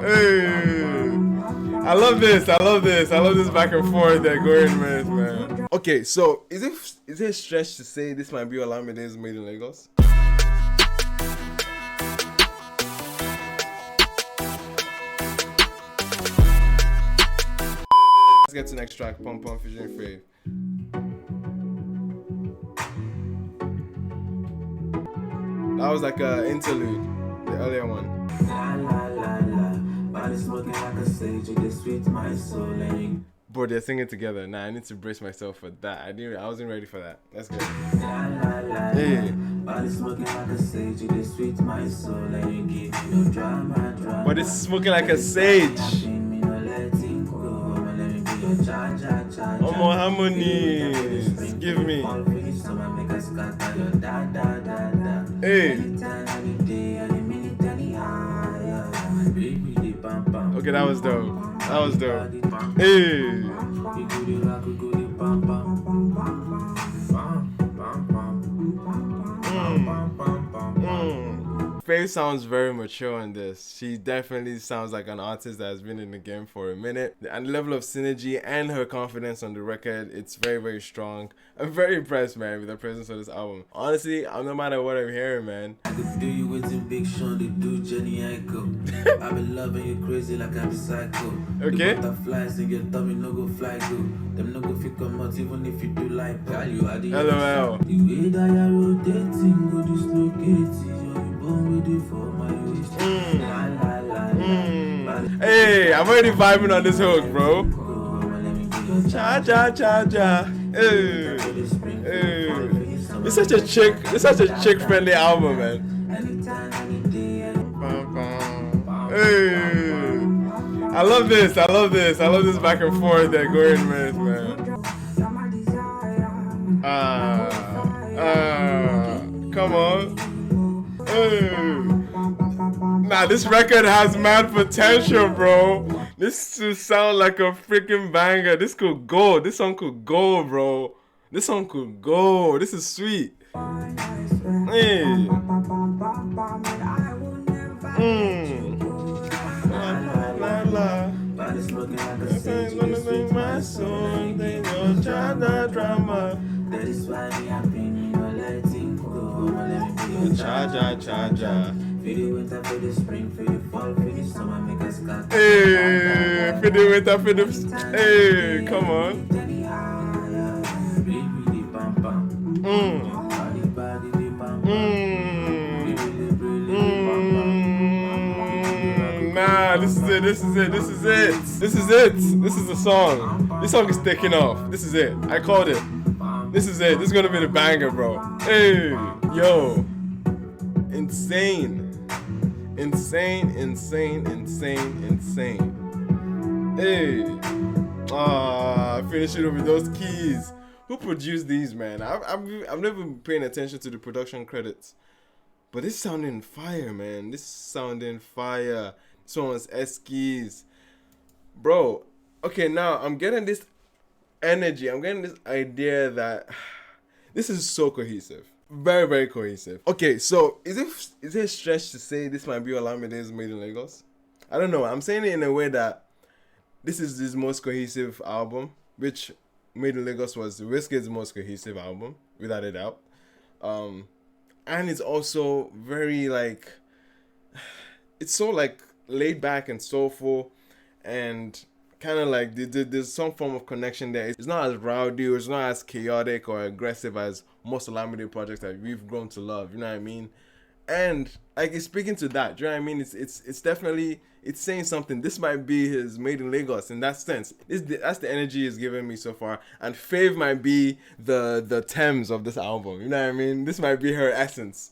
Hey, I love this. I love this. I love this back and forth that going with, man. Okay, so is it a stretch to say this might be Olamide's Made in Lagos? Let's get to the next track, Pon Pon featuring FAVE. That was like an interlude, the earlier one. Bro, they're singing together. Nah, I need to brace myself for that. I wasn't ready for that. Let's go. Hey. But it's smoking like a sage. More harmonies. Give me. Hey. Okay, that was dope. That was dope. Hey. FAVE sounds very mature on this. She definitely sounds like an artist that has been in the game for a minute. And the level of synergy and her confidence on the record, it's very, very strong. I'm very impressed, man, with the presence of this album. Honestly, no matter what I'm hearing, man. I could do you with some big Sean, they do Jenny Aiko. I've been loving you crazy like I'm a psycho. Okay. The butterflies in your tummy no go fly go. Them no go fit come out even if you do like value. LOL. The way that you're rotating, go dislocating. Hey, I'm already vibing on this hook, bro. Cha cha cha cha. Hey, hey. It's such a chick friendly album, man. Hey, I love this. I love this. I love this back and forth that going with, man. Come on. Nah, this record has mad potential, bro. This should sound like a freaking banger. This could go. This song could go, bro. This song could go. This is sweet. Hey. La la la. My song, they don't try the drama. That is why they have been letting go. Cha cha cha cha. For the winter, for the spring, for the fall, for the summer, make us cut. Hey, for the winter, for the hey, come on. Nah, this is it. This is it. This is it. This is it. This is the song. This song is taking off. This is it. I called it. This is it. This is gonna be the banger, bro. Hey, yo, insane. Insane. Hey, finish it with those keys. Who produced these, man? I've never been paying attention to the production credits, but this sounding fire, man. This sounding fire. This one was S-Keys, bro. Okay, now I'm getting this energy. I'm getting this idea that this is so cohesive. Very, very cohesive. Okay, so is it a stretch to say this might be Olamide's Made in Lagos? I don't know. I'm saying it in a way that this is his most cohesive album, which Made in Lagos was Wizkid's most cohesive album, without a doubt. And it's also very like, it's so like laid back and soulful, and kind of like there's some form of connection there. It's not as rowdy, or it's not as chaotic or aggressive as most Olamide projects that we've grown to love. You know what I mean? And like, it's speaking to that. Do you know what I mean? It's definitely, it's saying something. This might be his Made in Lagos in that sense. That's the energy he's given me so far. And FAVE might be the Thames of this album. You know what I mean? This might be her essence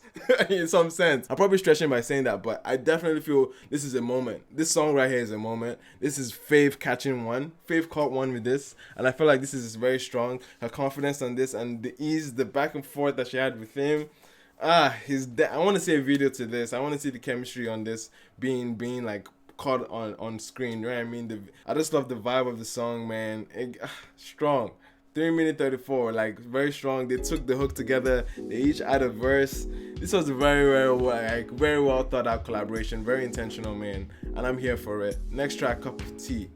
in some sense. I'm probably stretching by saying that, but I definitely feel this is a moment. This song right here is a moment. This is FAVE catching one. FAVE caught one with this, and I feel like this is very strong. Her confidence on this and the ease, the back and forth that she had with him. I want to see a video to this. I want to see the chemistry on this being like caught on screen. You know what I mean? I just love the vibe of the song, man. Strong. 3 minute 34, like very strong. They took the hook together. They each had a verse. This was a very well thought out collaboration, very intentional, man. And I'm here for it. Next track, Cup of Tea.